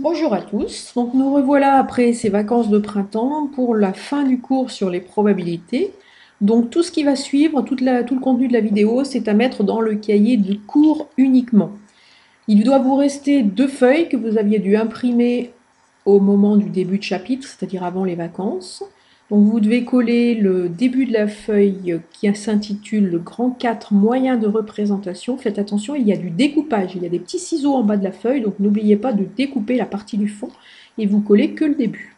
Bonjour à tous, donc nous revoilà après ces vacances de printemps pour la fin du cours sur les probabilités. Donc tout ce qui va suivre, tout le contenu de la vidéo, c'est à mettre dans le cahier de cours uniquement. Il doit vous rester deux feuilles que vous aviez dû imprimer au moment du début de chapitre, c'est-à-dire avant les vacances. Donc vous devez coller le début de la feuille qui s'intitule le grand 4 moyen de représentation. Faites attention, il y a du découpage, il y a des petits ciseaux en bas de la feuille, donc n'oubliez pas de découper la partie du fond et vous collez que le début.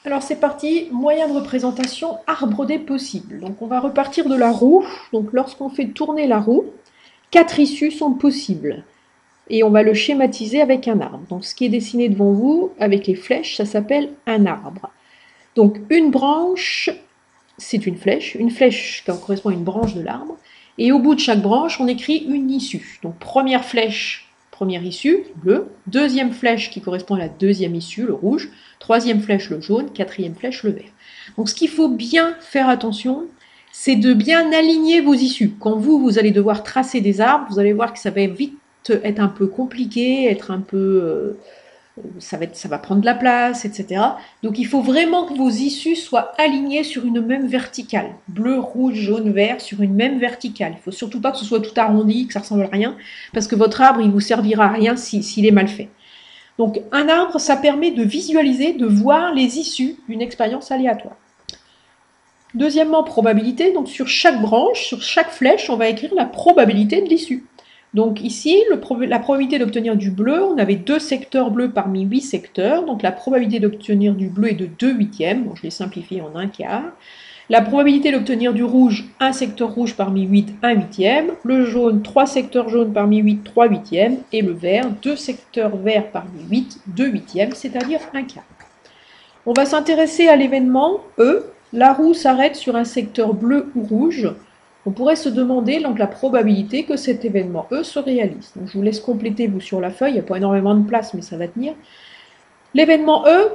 Alors c'est parti, moyen de représentation, arbre des possibles. Donc on va repartir de la roue. Donc lorsqu'on fait tourner la roue, 4 issues sont possibles. Et on va le schématiser avec un arbre. Donc ce qui est dessiné devant vous avec les flèches, ça s'appelle un arbre. Donc une branche, c'est une flèche qui correspond à une branche de l'arbre. Et au bout de chaque branche, on écrit une issue. Donc première flèche, première issue, bleu. Deuxième flèche qui correspond à la deuxième issue, le rouge. Troisième flèche, le jaune. Quatrième flèche, le vert. Donc ce qu'il faut bien faire attention, c'est de bien aligner vos issues. Quand vous allez devoir tracer des arbres, vous allez voir que ça va vite être un peu compliqué, être un peu ça va prendre de la place, etc. Donc il faut vraiment que vos issues soient alignées sur une même verticale. Bleu, rouge, jaune, vert, sur une même verticale. Il ne faut surtout pas que ce soit tout arrondi, que ça ressemble à rien, parce que votre arbre, il ne vous servira à rien s'il est mal fait. Donc un arbre, ça permet de visualiser, de voir les issues d'une expérience aléatoire. Deuxièmement, probabilité. Donc sur chaque branche, sur chaque flèche, on va écrire la probabilité de l'issue. Donc ici, la probabilité d'obtenir du bleu, on avait 2 secteurs bleus parmi 8 secteurs. Donc la probabilité d'obtenir du bleu est de 2 huitièmes. Bon, je l'ai simplifié en 1 quart. La probabilité d'obtenir du rouge, 1 secteur rouge parmi 8, 1 huitième. Le jaune, 3 secteurs jaunes parmi 8, 3 huitièmes. Et le vert, 2 secteurs verts parmi 8, 2 huitièmes, c'est-à-dire 1 quart. On va s'intéresser à l'événement E. La roue s'arrête sur un secteur bleu ou rouge. On pourrait se demander donc la probabilité que cet événement E se réalise. Donc je vous laisse compléter vous sur la feuille, il n'y a pas énormément de place mais ça va tenir. L'événement E,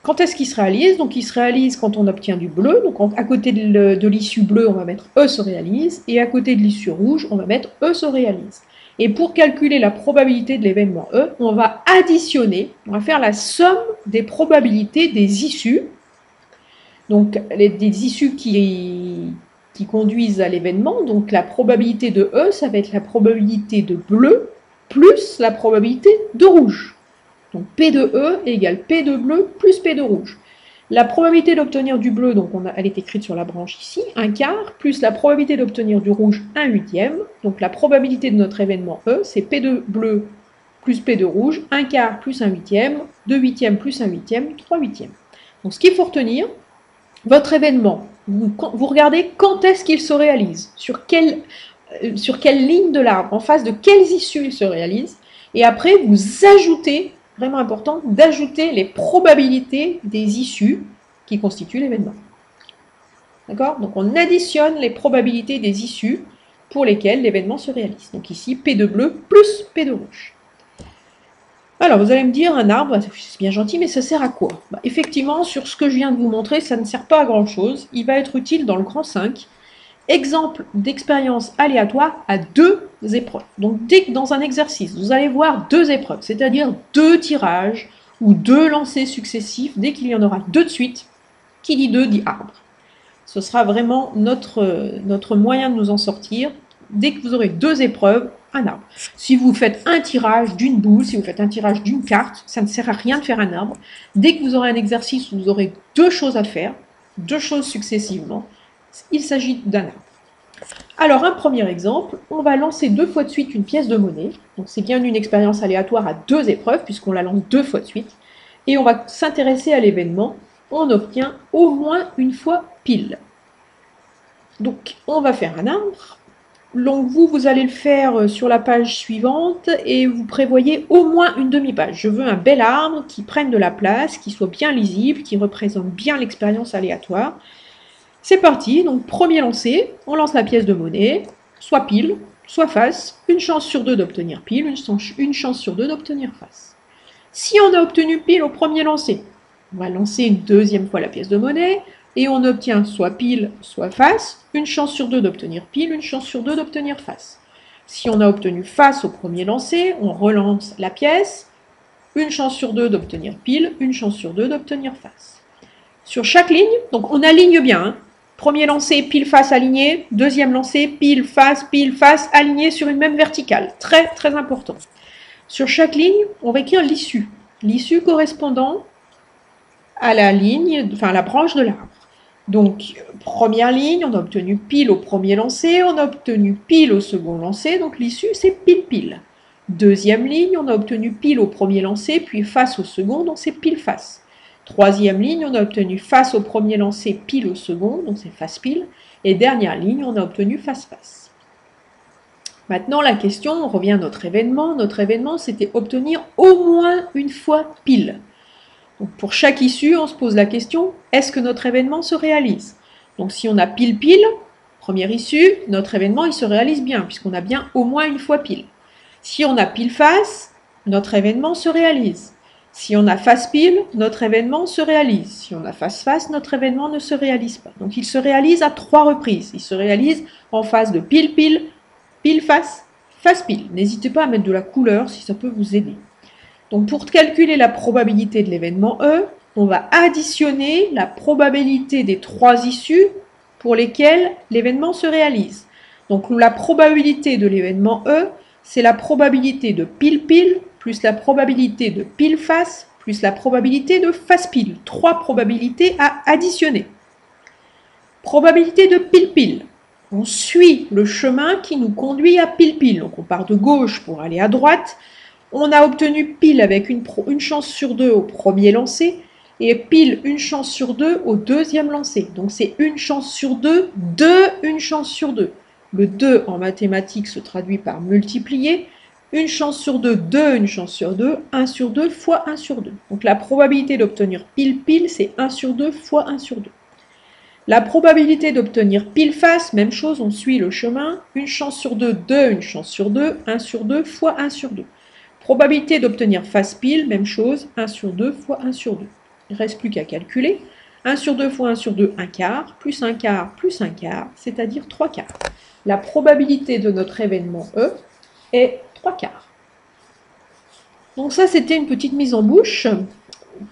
quand est-ce qu'il se réalise? Donc il se réalise quand on obtient du bleu. Donc à côté de l'issue bleue, on va mettre E se réalise. Et à côté de l'issue rouge, on va mettre E se réalise. Et pour calculer la probabilité de l'événement E, on va additionner, on va faire la somme des probabilités des issues. Donc des issues qui conduisent à l'événement. Donc la probabilité de E, ça va être la probabilité de bleu plus la probabilité de rouge. Donc P de E égale P de bleu plus P de rouge. La probabilité d'obtenir du bleu, donc elle est écrite sur la branche ici, 1 quart, plus la probabilité d'obtenir du rouge, 1 huitième. Donc la probabilité de notre événement E, c'est P de bleu plus P de rouge, 1 quart plus 1 huitième, 2 huitièmes plus 1 huitième, 3 huitièmes. Donc ce qu'il faut retenir, votre événement, vous regardez quand est-ce qu'il se réalise, sur quelle ligne de l'arbre, en face de quelles issues il se réalise, et après vous ajoutez, vraiment important, d'ajouter les probabilités des issues qui constituent l'événement. D'accord? Donc on additionne les probabilités des issues pour lesquelles l'événement se réalise. Donc ici, P de bleu plus P de rouge. Alors, vous allez me dire, un arbre, c'est bien gentil, mais ça sert à quoi? Effectivement, sur ce que je viens de vous montrer, ça ne sert pas à grand-chose. Il va être utile dans le grand 5. Exemple d'expérience aléatoire à 2 épreuves. Donc, dès que dans un exercice, vous allez voir 2 épreuves, c'est-à-dire 2 tirages ou 2 lancers successifs, dès qu'il y en aura 2 de suite, qui dit 2 dit arbre. Ce sera vraiment notre moyen de nous en sortir. Dès que vous aurez 2 épreuves, un arbre. Si vous faites un tirage d'une boule, si vous faites un tirage d'une carte, ça ne sert à rien de faire un arbre. Dès que vous aurez un exercice où vous aurez 2 choses à faire, 2 choses successivement, il s'agit d'un arbre. Alors, un premier exemple, on va lancer 2 fois de suite une pièce de monnaie. Donc, c'est bien une expérience aléatoire à 2 épreuves, puisqu'on la lance 2 fois de suite. Et on va s'intéresser à l'événement. On obtient au moins une fois pile. Donc, on va faire un arbre. Donc vous allez le faire sur la page suivante et vous prévoyez au moins une demi-page. Je veux un bel arbre qui prenne de la place, qui soit bien lisible, qui représente bien l'expérience aléatoire. C'est parti, donc premier lancer, on lance la pièce de monnaie, soit pile, soit face, une chance sur 2 d'obtenir pile, une chance sur 2 d'obtenir face. Si on a obtenu pile au premier lancer, on va lancer une deuxième fois la pièce de monnaie, et on obtient soit pile, soit face, une chance sur 2 d'obtenir pile, une chance sur 2 d'obtenir face. Si on a obtenu face au premier lancer, on relance la pièce, une chance sur deux d'obtenir pile, une chance sur deux d'obtenir face. Sur chaque ligne, donc on aligne bien, hein. Premier lancer, pile, face, aligné. Deuxième lancer, pile, face, aligné sur une même verticale. Très, très important. Sur chaque ligne, on va écrire l'issue. L'issue correspondant à la ligne, enfin à la branche de l'arbre. Donc, première ligne, on a obtenu pile au premier lancer, on a obtenu pile au second lancer, donc l'issue c'est pile-pile. Deuxième ligne, on a obtenu pile au premier lancer, puis face au second, donc c'est pile-face. Troisième ligne, on a obtenu face au premier lancer, pile au second, donc c'est face-pile. Et dernière ligne, on a obtenu face-face. Maintenant, la question, on revient à notre événement. Notre événement, c'était obtenir au moins une fois pile. Donc pour chaque issue, on se pose la question, est-ce que notre événement se réalise? Donc si on a pile-pile, première issue, notre événement il se réalise bien, puisqu'on a bien au moins une fois pile. Si on a pile-face, notre événement se réalise. Si on a face-pile, notre événement se réalise. Si on a face-face, notre événement ne se réalise pas. Donc il se réalise à 3 reprises. Il se réalise en phase de pile-pile, pile-face, face-pile. N'hésitez pas à mettre de la couleur si ça peut vous aider. Donc pour calculer la probabilité de l'événement E, on va additionner la probabilité des 3 issues pour lesquelles l'événement se réalise. Donc la probabilité de l'événement E, c'est la probabilité de pile-pile plus la probabilité de pile-face plus la probabilité de face-pile. 3 probabilités à additionner. Probabilité de pile-pile. On suit le chemin qui nous conduit à pile-pile. Donc on part de gauche pour aller à droite. On a obtenu pile avec une chance sur 2 au premier lancer et pile une chance sur 2 au deuxième lancer. Donc c'est une chance sur 2, une chance sur 2. Le 2 en mathématiques se traduit par multiplier. Une chance sur 2, une chance sur 2, 1 sur 2 fois 1 sur 2. Donc la probabilité d'obtenir pile-pile, c'est 1 sur 2 fois 1 sur 2. La probabilité d'obtenir pile-face, même chose, on suit le chemin. Une chance sur 2, une chance sur 2, 1 sur 2 fois 1 sur 2. Probabilité d'obtenir face-pile, même chose, 1 sur 2 fois 1 sur 2. Il ne reste plus qu'à calculer. 1 sur 2 fois 1 sur 2, 1 quart, plus 1 quart, plus 1 quart, c'est-à-dire 3 quarts. La probabilité de notre événement E est 3 quarts. Donc ça, c'était une petite mise en bouche.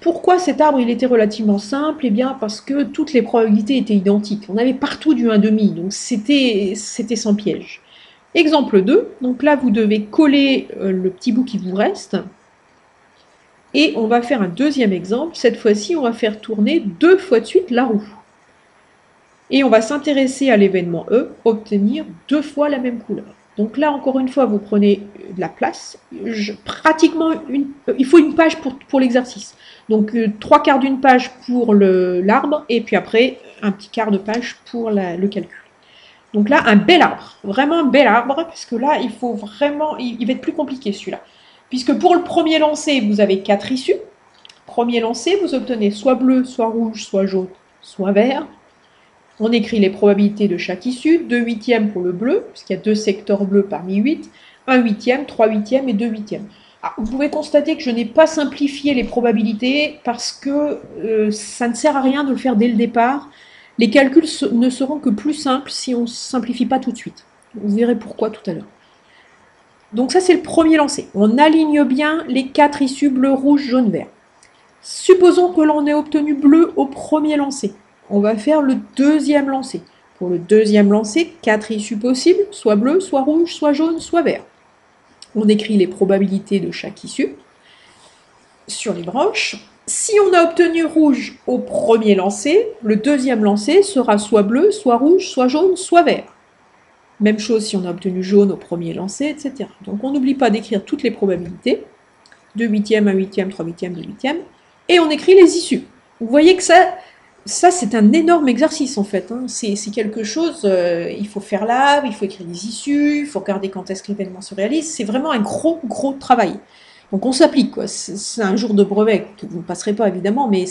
Pourquoi cet arbre il était relativement simple? Eh bien parce que toutes les probabilités étaient identiques. On avait partout du 1,5, donc c'était sans piège. Exemple 2, donc là vous devez coller le petit bout qui vous reste. Et on va faire un deuxième exemple. Cette fois-ci, on va faire tourner 2 fois de suite la roue. Et on va s'intéresser à l'événement E, obtenir 2 fois la même couleur. Donc là, encore une fois, vous prenez de la place. Pratiquement, il faut une page pour l'exercice. Donc 3 quarts d'une page pour l'arbre, et puis après, un petit quart de page pour le calcul. Donc là, un bel arbre, vraiment un bel arbre, parce que là, il faut vraiment, il va être plus compliqué celui-là. Puisque pour le premier lancer, vous avez 4 issues. Premier lancer, vous obtenez soit bleu, soit rouge, soit jaune, soit vert. On écrit les probabilités de chaque issue, 2 huitièmes pour le bleu, puisqu'il y a 2 secteurs bleus parmi 8, 1 huitième, 3 huitièmes et 2 huitièmes. Alors, vous pouvez constater que je n'ai pas simplifié les probabilités parce que ça ne sert à rien de le faire dès le départ. Les calculs ne seront que plus simples si on ne simplifie pas tout de suite. Vous verrez pourquoi tout à l'heure. Donc ça, c'est le premier lancer. On aligne bien les 4 issues bleu, rouge, jaune, vert. Supposons que l'on ait obtenu bleu au premier lancer. On va faire le deuxième lancer. Pour le deuxième lancer, 4 issues possibles, soit bleu, soit rouge, soit jaune, soit vert. On écrit les probabilités de chaque issue sur les branches. Si on a obtenu rouge au premier lancer, le deuxième lancer sera soit bleu, soit rouge, soit jaune, soit vert. Même chose si on a obtenu jaune au premier lancer, etc. Donc on n'oublie pas d'écrire toutes les probabilités. 2 huitièmes, 1 huitième, 3 huitièmes, 2 huitièmes. Et on écrit les issues. Vous voyez que ça c'est un énorme exercice en fait. Hein. C'est quelque chose, il faut faire là, il faut écrire les issues, il faut regarder quand est-ce que l'événement se réalise. C'est vraiment un gros travail. Donc on s'applique, quoi. C'est un jour de brevet que vous ne passerez pas évidemment, mais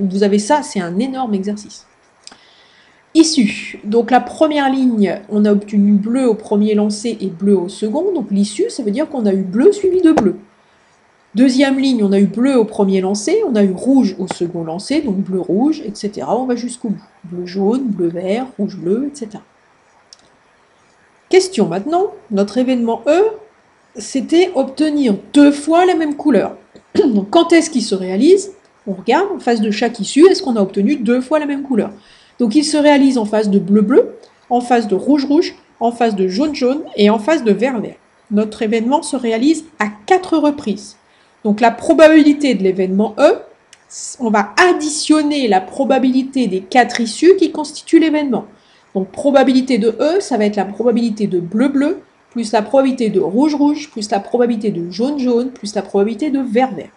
vous avez ça, c'est un énorme exercice. Issue. Donc la première ligne, on a obtenu bleu au premier lancer et bleu au second. Donc l'issue, ça veut dire qu'on a eu bleu suivi de bleu. Deuxième ligne, on a eu bleu au premier lancer, on a eu rouge au second lancer, donc bleu-rouge, etc. On va jusqu'au bout. Bleu-jaune, bleu-vert, rouge-bleu, etc. Question maintenant, notre événement E, c'était obtenir 2 fois la même couleur. Donc quand est-ce qu'il se réalise? On regarde en face de chaque issue, est-ce qu'on a obtenu 2 fois la même couleur? Donc il se réalise en face de bleu-bleu, en face de rouge-rouge, en face de jaune-jaune et en face de vert-vert. Notre événement se réalise à 4 reprises. Donc la probabilité de l'événement E, on va additionner la probabilité des 4 issues qui constituent l'événement. Donc probabilité de E, ça va être la probabilité de bleu-bleu, plus la probabilité de rouge-rouge, plus la probabilité de jaune-jaune, plus la probabilité de vert-vert.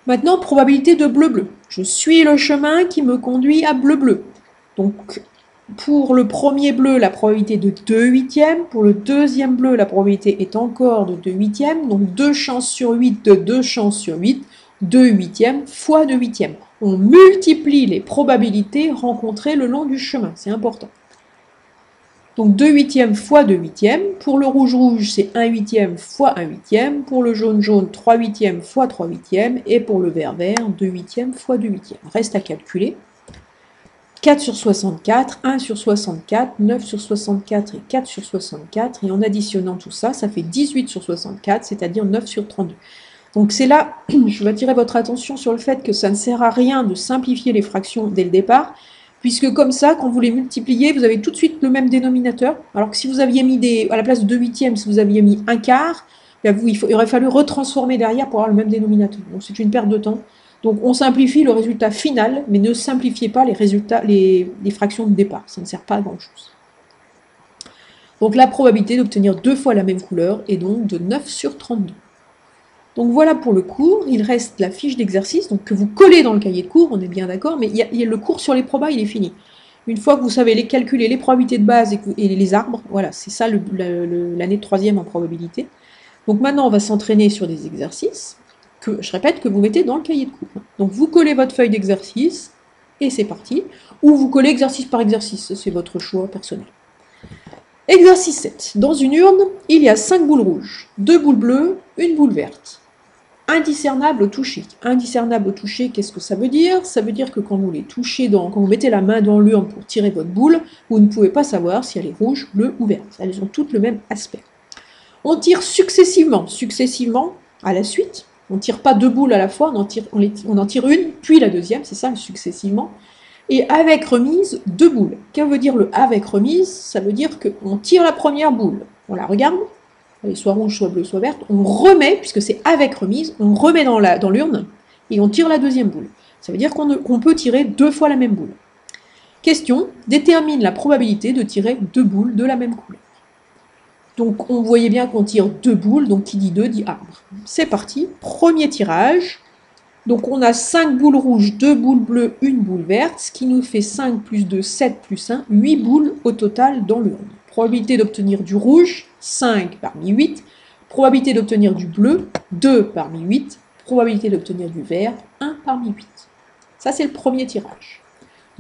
Maintenant, probabilité de bleu-bleu. Je suis le chemin qui me conduit à bleu-bleu. Donc, pour le premier bleu, la probabilité de 2 huitièmes. Pour le deuxième bleu, la probabilité est encore de 2 huitièmes. Donc, 2 chances sur 8 de 2 chances sur 8, 2 huitièmes fois 2 huitièmes. On multiplie les probabilités rencontrées le long du chemin. C'est important. Donc 2 huitièmes fois 2 huitièmes. Pour le rouge-rouge, c'est 1 huitième fois 1 huitième. Pour le jaune-jaune, 3 huitièmes fois 3 huitièmes. Et pour le vert-vert, 2 huitièmes fois 2 huitièmes. Reste à calculer. 4 sur 64, 1 sur 64, 9 sur 64 et 4 sur 64. Et en additionnant tout ça, ça fait 18 sur 64, c'est-à-dire 9 sur 32. Donc c'est là, je vais attirer votre attention sur le fait que ça ne sert à rien de simplifier les fractions dès le départ, puisque comme ça, quand vous les multipliez, vous avez tout de suite le même dénominateur, alors que si vous aviez mis à la place de 2 huitièmes, si vous aviez mis un quart, il aurait fallu retransformer derrière pour avoir le même dénominateur. Donc c'est une perte de temps. Donc on simplifie le résultat final, mais ne simplifiez pas les résultats, les fractions de départ, ça ne sert pas à grand chose. Donc la probabilité d'obtenir 2 fois la même couleur est donc de 9 sur 32. Donc voilà pour le cours, il reste la fiche d'exercice, donc que vous collez dans le cahier de cours, on est bien d'accord, mais le cours sur les probas, il est fini. Une fois que vous savez les calculer, les probabilités de base et les arbres, voilà, c'est ça l'année de 3e en probabilité. Donc maintenant, on va s'entraîner sur des exercices, que je répète, que vous mettez dans le cahier de cours. Donc vous collez votre feuille d'exercice, et c'est parti, ou vous collez exercice par exercice, c'est votre choix personnel. Exercice 7. Dans une urne, il y a 5 boules rouges, 2 boules bleues, une boule verte. Indiscernable au toucher. Indiscernable au toucher, qu'est-ce que ça veut dire? Ça veut dire que quand vous les touchez, quand vous mettez la main dans l'urne pour tirer votre boule, vous ne pouvez pas savoir si elle est rouge, bleue ou verte. Elles ont toutes le même aspect. On tire successivement à la suite. On ne tire pas 2 boules à la fois, on en tire une, puis la deuxième, c'est ça, successivement. Et avec remise, 2 boules. Qu'est-ce que veut dire le avec remise? Ça veut dire qu'on tire la première boule, on la regarde, elle est soit rouge, soit bleue, soit verte, on remet, puisque c'est avec remise, on remet dans l'urne et on tire la deuxième boule. Ça veut dire qu'on peut tirer 2 fois la même boule. Question, détermine la probabilité de tirer 2 boules de la même couleur. Donc on voyait bien qu'on tire 2 boules, donc qui dit 2 dit arbre. C'est parti, premier tirage. Donc on a 5 boules rouges, 2 boules bleues, une boule verte, ce qui nous fait 5 plus 2, 7 plus 1, 8 boules au total dans l'urne. Probabilité d'obtenir du rouge, 5 parmi 8. Probabilité d'obtenir du bleu, 2 parmi 8. Probabilité d'obtenir du vert, 1 parmi 8. Ça, c'est le premier tirage.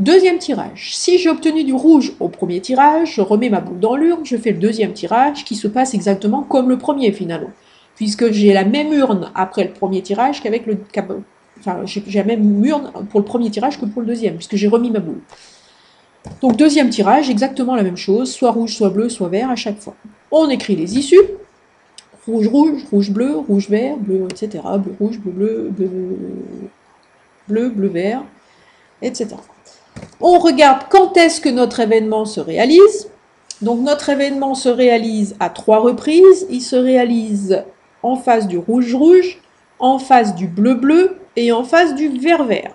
Deuxième tirage. Si j'ai obtenu du rouge au premier tirage, je remets ma boule dans l'urne, je fais le deuxième tirage qui se passe exactement comme le premier finalement. Puisque j'ai la même urne après le premier tirage qu'avec le... Enfin, j'ai la même urne pour le premier tirage que pour le deuxième, puisque j'ai remis ma boule. Donc deuxième tirage, exactement la même chose, soit rouge, soit bleu, soit vert à chaque fois. On écrit les issues, rouge, rouge, rouge, bleu, rouge, vert, bleu, etc. Bleu, rouge, bleu, bleu, bleu, vert, etc. On regarde quand est-ce que notre événement se réalise. Donc notre événement se réalise à 3 reprises. Il se réalise en face du rouge-rouge, en face du bleu-bleu et en face du vert-vert.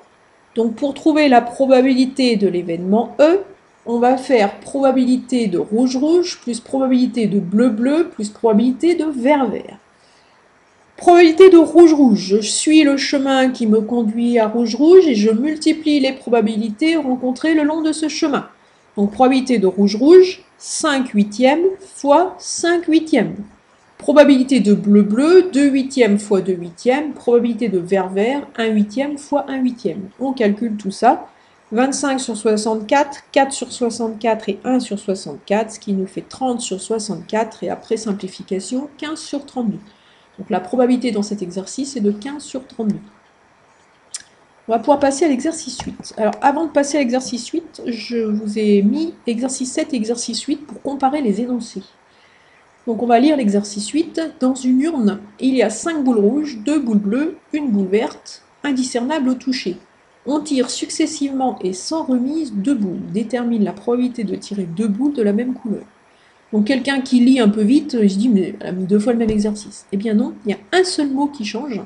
Donc pour trouver la probabilité de l'événement E, on va faire probabilité de rouge-rouge plus probabilité de bleu-bleu plus probabilité de vert-vert. Probabilité de rouge-rouge. Je suis le chemin qui me conduit à rouge-rouge et je multiplie les probabilités rencontrées le long de ce chemin. Donc probabilité de rouge-rouge, 5 huitièmes fois 5 huitièmes. Probabilité de bleu-bleu, 2 huitièmes fois 2 huitièmes. Probabilité de vert-vert, 1 huitième fois 1 huitième. On calcule tout ça. 25 sur 64, 4 sur 64 et 1 sur 64, ce qui nous fait 30 sur 64 et après simplification, 15 sur 32. Donc la probabilité dans cet exercice est de 15 sur 32. On va pouvoir passer à l'exercice 8. Alors avant de passer à l'exercice 8, je vous ai mis exercice 7 et exercice 8 pour comparer les énoncés. Donc on va lire l'exercice 8. Dans une urne, il y a 5 boules rouges, 2 boules bleues, une boule verte, indiscernable au toucher. On tire successivement et sans remise 2 boules. Détermine la probabilité de tirer 2 boules de la même couleur. Donc quelqu'un qui lit un peu vite, il se dit mais elle a mis 2 fois le même exercice. Eh bien non, il y a un seul mot qui change.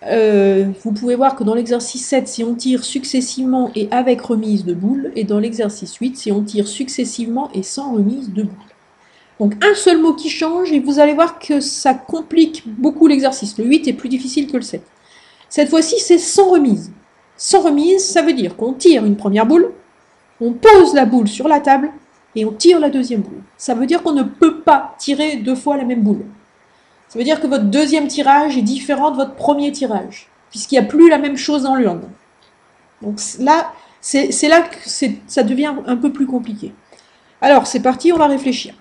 Vous pouvez voir que dans l'exercice 7, si on tire successivement et avec remise de boules, et dans l'exercice 8, si on tire successivement et sans remise de boules. Donc un seul mot qui change, et vous allez voir que ça complique beaucoup l'exercice. Le 8 est plus difficile que le 7. Cette fois-ci, c'est sans remise. Sans remise, ça veut dire qu'on tire une première boule, on pose la boule sur la table, et on tire la deuxième boule. Ça veut dire qu'on ne peut pas tirer 2 fois la même boule. Ça veut dire que votre deuxième tirage est différent de votre premier tirage, puisqu'il n'y a plus la même chose dans l'urne. Donc là, c'est là que ça devient un peu plus compliqué. Alors, c'est parti, on va réfléchir.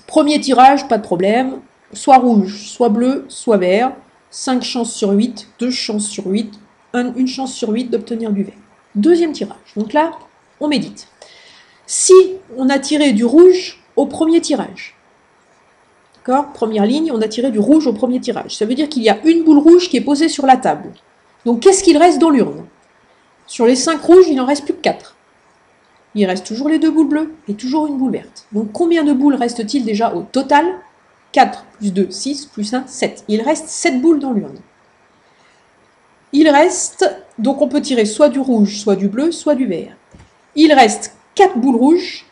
Premier tirage, pas de problème. Soit rouge, soit bleu, soit vert. 5 chances sur 8, 2 chances sur 8, une chance sur 8 d'obtenir du vert. Deuxième tirage. Donc là, on médite. Si on a tiré du rouge au premier tirage, d'accord, première ligne, on a tiré du rouge au premier tirage. Ça veut dire qu'il y a une boule rouge qui est posée sur la table. Donc qu'est-ce qu'il reste dans l'urne? Sur les 5 rouges, il n'en reste plus que 4. Il reste toujours les 2 boules bleues et toujours une boule verte. Donc combien de boules reste-t-il déjà au total? 4 plus 2, 6 plus 1, 7. Il reste 7 boules dans l'urne. Il reste, donc on peut tirer soit du rouge, soit du bleu, soit du vert. Il reste 4 boules rouges,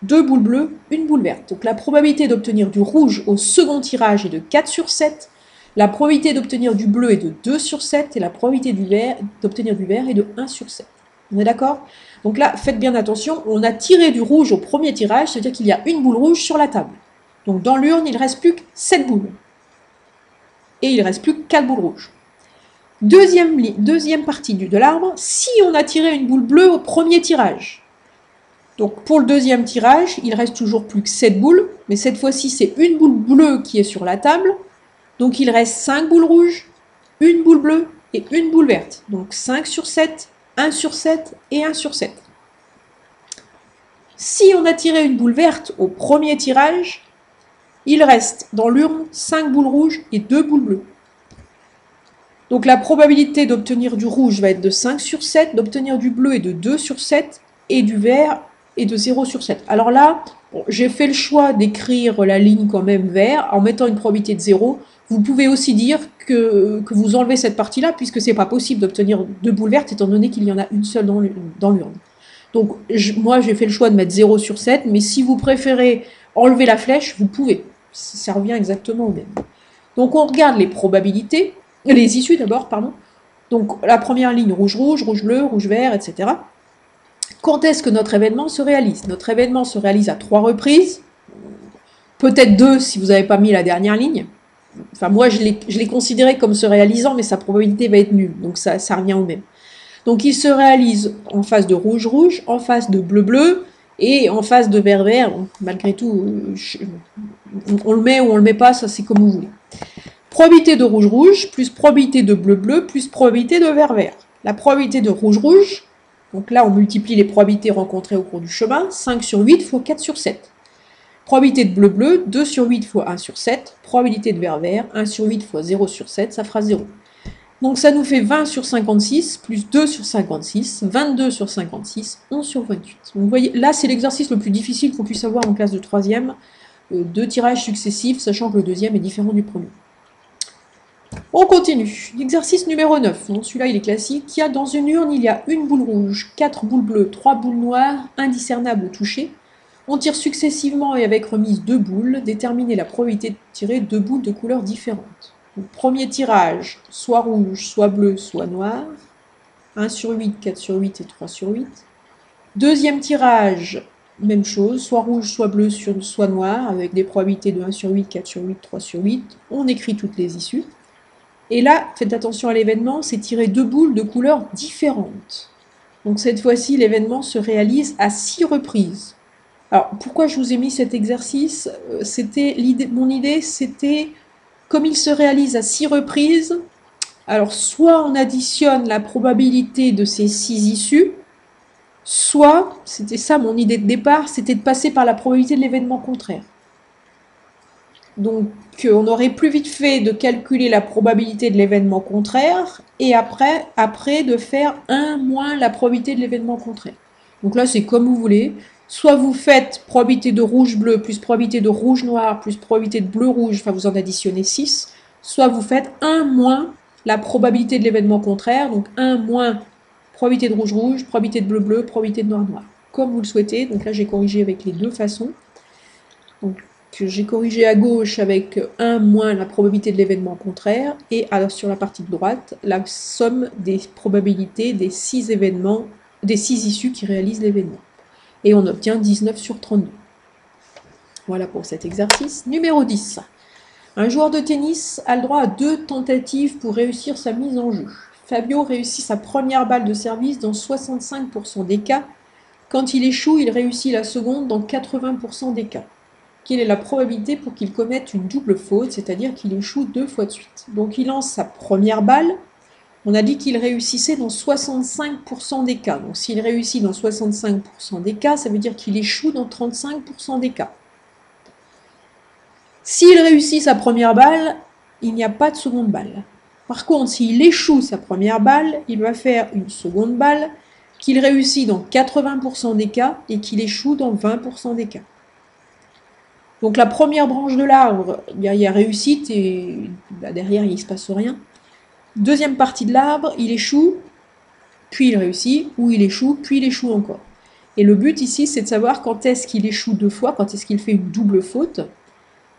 2 boules bleues, une boule verte. Donc la probabilité d'obtenir du rouge au second tirage est de 4 sur 7. La probabilité d'obtenir du bleu est de 2 sur 7. Et la probabilité d'obtenir du vert est de 1 sur 7. On est d'accord? Donc là, faites bien attention, on a tiré du rouge au premier tirage, c'est-à-dire qu'il y a une boule rouge sur la table. Donc dans l'urne, il ne reste plus que 7 boules. Et il ne reste plus que 4 boules rouges. Deuxième partie de l'arbre, si on a tiré une boule bleue au premier tirage. Donc pour le deuxième tirage, il reste toujours plus que 7 boules, mais cette fois-ci, c'est une boule bleue qui est sur la table. Donc il reste 5 boules rouges, une boule bleue et une boule verte. Donc 5 sur 7, 1 sur 7 et 1 sur 7. Si on a tiré une boule verte au premier tirage, il reste dans l'urne 5 boules rouges et 2 boules bleues. Donc la probabilité d'obtenir du rouge va être de 5 sur 7, d'obtenir du bleu est de 2 sur 7 et du vert est de 0 sur 7. Alors là, bon, j'ai fait le choix d'écrire la ligne quand même vert en mettant une probabilité de 0. Vous pouvez aussi dire que vous enlevez cette partie-là puisque c'est pas possible d'obtenir 2 boules vertes étant donné qu'il y en a une seule dans l'urne. Donc moi j'ai fait le choix de mettre 0 sur 7, mais si vous préférez enlever la flèche, vous pouvez. Ça revient exactement au même. Donc on regarde les probabilités, les issues d'abord, pardon. Donc la première ligne rouge-rouge, rouge-bleu, rouge-vert, etc. Quand est-ce que notre événement se réalise? Notre événement se réalise à 3 reprises, peut-être 2 si vous n'avez pas mis la dernière ligne. Enfin moi je l'ai considéré comme se réalisant, mais sa probabilité va être nulle, donc ça revient au même. Donc il se réalise en face de rouge-rouge, en face de bleu-bleu, et en face de vert-vert. Malgré tout, on le met ou on le met pas, ça c'est comme vous voulez. Probabilité de rouge-rouge, plus probabilité de bleu-bleu, plus probabilité de vert-vert. La probabilité de rouge-rouge, donc là on multiplie les probabilités rencontrées au cours du chemin, 5 sur 8 fois 4 sur 7. Probabilité de bleu-bleu, 2 sur 8 fois 1 sur 7. Probabilité de vert-vert, 1 sur 8 fois 0 sur 7, ça fera 0. Donc ça nous fait 20 sur 56, plus 2 sur 56, 22 sur 56, 11 sur 28. Donc vous voyez, là c'est l'exercice le plus difficile qu'on puisse avoir en classe de 3e. 2 tirages successifs, sachant que le deuxième est différent du premier. On continue. L'exercice numéro 9. Donc celui-là il est classique. Il y a dans une urne, il y a une boule rouge, 4 boules bleues, 3 boules noires, indiscernables au toucher. On tire successivement et avec remise 2 boules. Déterminer la probabilité de tirer 2 boules de couleurs différentes. Donc, premier tirage, soit rouge, soit bleu, soit noir. 1 sur 8, 4 sur 8 et 3 sur 8. Deuxième tirage, même chose, soit rouge, soit bleu, soit noir, avec des probabilités de 1 sur 8, 4 sur 8, 3 sur 8. On écrit toutes les issues. Et là, faites attention à l'événement, c'est tirer 2 boules de couleurs différentes. Donc cette fois-ci, l'événement se réalise à 6 reprises. Alors, pourquoi je vous ai mis cet exercice? Mon idée, c'était, comme il se réalise à 6 reprises, alors soit on additionne la probabilité de ces 6 issues, soit, c'était ça mon idée de départ, c'était de passer par la probabilité de l'événement contraire. Donc, on aurait plus vite fait de calculer la probabilité de l'événement contraire et après de faire 1 moins la probabilité de l'événement contraire. Donc là, c'est comme vous voulez. Soit vous faites probabilité de rouge-bleu plus probabilité de rouge-noir plus probabilité de bleu-rouge, enfin vous en additionnez 6. Soit vous faites 1 moins la probabilité de l'événement contraire, donc 1 moins probabilité de rouge-rouge, probabilité de bleu-bleu, probabilité de noir-noir. Comme vous le souhaitez. Donc là, j'ai corrigé avec les deux façons. Donc, j'ai corrigé à gauche avec 1 moins la probabilité de l'événement contraire et alors sur la partie de droite, la somme des probabilités des 6 événements, des 6 issues qui réalisent l'événement. Et on obtient 19 sur 32. Voilà pour cet exercice. Numéro 10. Un joueur de tennis a le droit à 2 tentatives pour réussir sa mise en jeu. Fabio réussit sa première balle de service dans 65% des cas. Quand il échoue, il réussit la seconde dans 80% des cas. Quelle est la probabilité pour qu'il commette une double faute, c'est-à-dire qu'il échoue 2 fois de suite. Donc il lance sa première balle, on a dit qu'il réussissait dans 65% des cas. Donc s'il réussit dans 65% des cas, ça veut dire qu'il échoue dans 35% des cas. S'il réussit sa première balle, il n'y a pas de seconde balle. Par contre, s'il échoue sa première balle, il va faire une seconde balle, qu'il réussit dans 80% des cas et qu'il échoue dans 20% des cas. Donc la première branche de l'arbre, il y a réussite et derrière il ne se passe rien. Deuxième partie de l'arbre, il échoue, puis il réussit, ou il échoue, puis il échoue encore. Et le but ici, c'est de savoir quand est-ce qu'il échoue 2 fois, quand est-ce qu'il fait une double faute.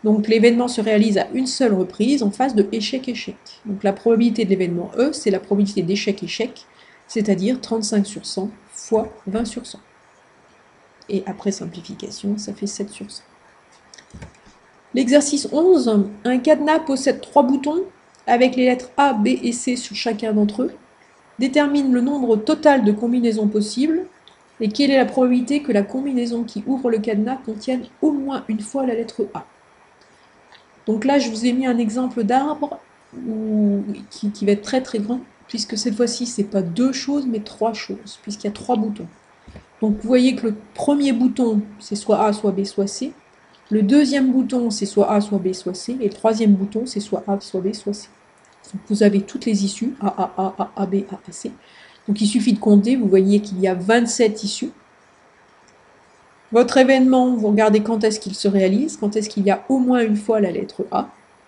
Donc l'événement se réalise à une seule reprise en phase de échec-échec. Donc la probabilité de l'événement E, c'est la probabilité d'échec-échec, c'est-à-dire 35 sur 100 fois 20 sur 100. Et après simplification, ça fait 7 sur 100. L'exercice 11, un cadenas possède 3 boutons avec les lettres A, B et C sur chacun d'entre eux. Détermine le nombre total de combinaisons possibles et quelle est la probabilité que la combinaison qui ouvre le cadenas contienne au moins une fois la lettre A. Donc là, je vous ai mis un exemple d'arbre qui va être très très grand, puisque cette fois-ci, ce n'est pas 2 choses, mais 3 choses, puisqu'il y a 3 boutons. Donc vous voyez que le premier bouton, c'est soit A, soit B, soit C. Le deuxième bouton, c'est soit A, soit B, soit C. Et le troisième bouton, c'est soit A, soit B, soit C. Donc vous avez toutes les issues, A, B, A, C. Donc il suffit de compter, vous voyez qu'il y a 27 issues. Votre événement, vous regardez quand est-ce qu'il se réalise, quand est-ce qu'il y a au moins une fois la lettre A.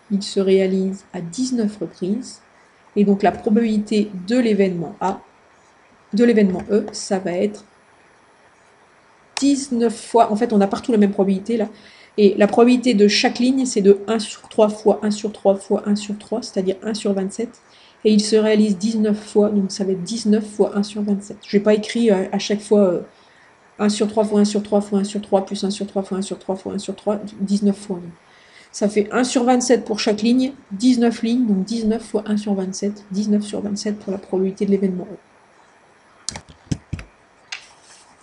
Il se réalise à 19 reprises. Et donc la probabilité de l'événement A, de l'événement E, ça va être 19 fois, en fait on a partout la même probabilité là, et la probabilité de chaque ligne c'est de 1 sur 3 fois 1 sur 3 fois 1 sur 3, c'est-à-dire 1 sur 27, et il se réalise 19 fois, donc ça va être 19 fois 1 sur 27. Je n'ai pas écrit à chaque fois 1 sur 3 fois 1 sur 3 fois 1 sur 3 plus 1 sur 3 fois 1 sur 3 fois 1 sur 3, 19 fois. Ça fait 1 sur 27 pour chaque ligne, 19 lignes, donc 19 fois 1 sur 27, 19 sur 27 pour la probabilité de l'événement E.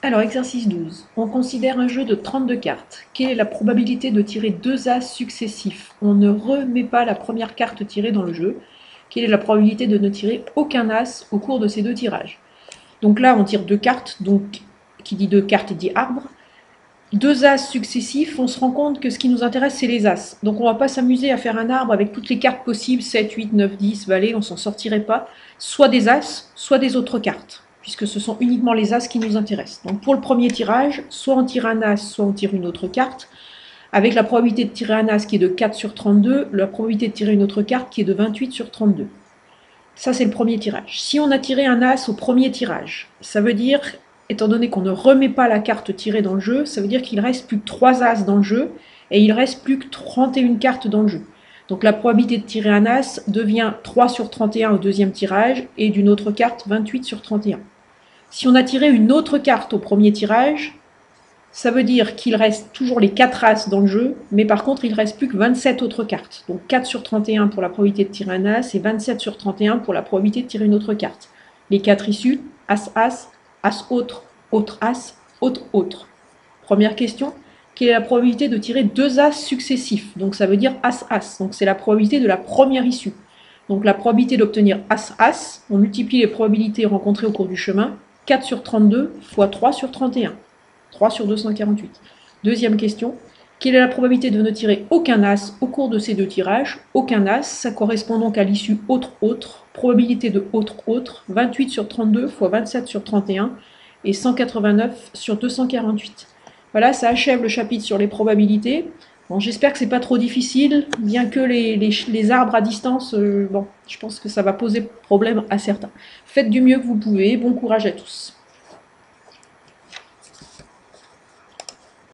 Alors, exercice 12. On considère un jeu de 32 cartes. Quelle est la probabilité de tirer 2 as successifs? On ne remet pas la première carte tirée dans le jeu. Quelle est la probabilité de ne tirer aucun as au cours de ces 2 tirages? Donc là, on tire 2 cartes, donc qui dit 2 cartes dit arbre. 2 as successifs, on se rend compte que ce qui nous intéresse, c'est les as. Donc on ne va pas s'amuser à faire un arbre avec toutes les cartes possibles, 7, 8, 9, 10, valet, on ne s'en sortirait pas. Soit des as, soit des autres cartes, puisque ce sont uniquement les as qui nous intéressent. Donc pour le premier tirage, soit on tire un as, soit on tire une autre carte, avec la probabilité de tirer un as qui est de 4 sur 32, la probabilité de tirer une autre carte qui est de 28 sur 32. Ça, c'est le premier tirage. Si on a tiré un as au premier tirage, ça veut dire, étant donné qu'on ne remet pas la carte tirée dans le jeu, ça veut dire qu'il reste plus que 3 as dans le jeu, et il reste plus que 31 cartes dans le jeu. Donc la probabilité de tirer un as devient 3 sur 31 au deuxième tirage, et d'une autre carte, 28 sur 31. Si on a tiré une autre carte au premier tirage, ça veut dire qu'il reste toujours les 4 as dans le jeu, mais par contre, il ne reste plus que 27 autres cartes. Donc 4 sur 31 pour la probabilité de tirer un as, et 27 sur 31 pour la probabilité de tirer une autre carte. Les 4 issues, as-as, as-autre, autre-as, autre-autre. Première question, quelle est la probabilité de tirer 2 as successifs? Donc ça veut dire as-as, donc c'est la probabilité de la première issue. Donc la probabilité d'obtenir as-as, on multiplie les probabilités rencontrées au cours du chemin, 4 sur 32 fois 3 sur 31. 3 sur 248. Deuxième question, Quelle est la probabilité de ne tirer aucun as au cours de ces deux tirages? Aucun as, ça correspond donc à l'issue autre. Probabilité de autre, 28 sur 32 fois 27 sur 31 et 189 sur 248. Voilà, ça achève le chapitre sur les probabilités. Bon, j'espère que c'est pas trop difficile, bien que les arbres à distance, bon, je pense que ça va poser problème à certains. Faites du mieux que vous pouvez, bon courage à tous.